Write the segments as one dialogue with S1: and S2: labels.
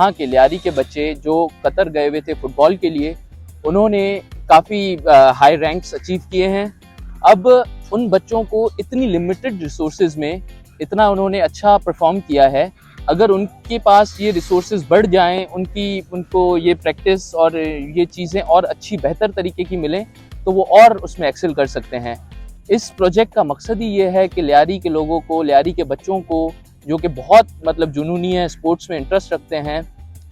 S1: यहाँ के लियारी के बच्चे जो कतर गए हुए थे फुटबॉल के लिए, उन्होंने काफ़ी हाई रैंक्स अचीव किए हैं। अब उन बच्चों को इतनी लिमिटेड रिसोर्सेज में इतना उन्होंने अच्छा परफॉर्म किया है, अगर उनके पास ये रिसोर्सेज बढ़ जाएं, उनको ये प्रैक्टिस और ये चीज़ें और अच्छी बेहतर तरीके की मिलें, तो वो और उसमें एक्सेल कर सकते हैं। इस प्रोजेक्ट का मकसद ही ये है कि लियारी के लोगों को, लियारी के बच्चों को जो कि बहुत मतलब जुनूनी है, स्पोर्ट्स में इंटरेस्ट रखते हैं,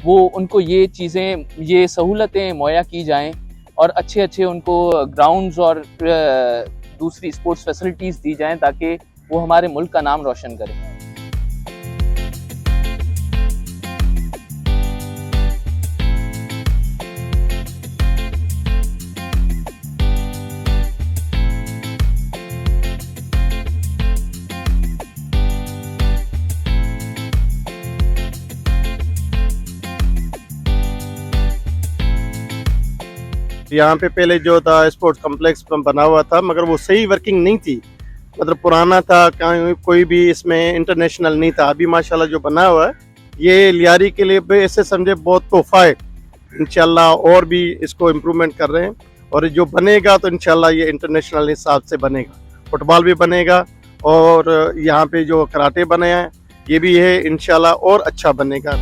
S1: वो उनको ये चीज़ें, ये सहूलतें मुहैया की जाएं और अच्छे अच्छे उनको ग्राउंड्स और दूसरी स्पोर्ट्स फैसिलिटीज़ दी जाएं ताकि वो हमारे मुल्क का नाम रोशन करें।
S2: यहाँ पे पहले जो था स्पोर्ट्स कॉम्प्लेक्स बना हुआ था, मगर वो सही वर्किंग नहीं थी, मतलब पुराना था, कोई भी इसमें इंटरनेशनल नहीं था। अभी माशाल्लाह जो बना हुआ है ये लियारी के लिए ऐसे समझे बहुत तोहफा है। इंशाल्लाह और भी इसको इम्प्रूवमेंट कर रहे हैं और जो बनेगा तो इंशाल्लाह ये इंटरनेशनल हिसाब से बनेगा, फुटबॉल भी बनेगा और यहाँ पे जो कराटे बने हैं ये भी है, इंशाल्लाह और अच्छा बनेगा।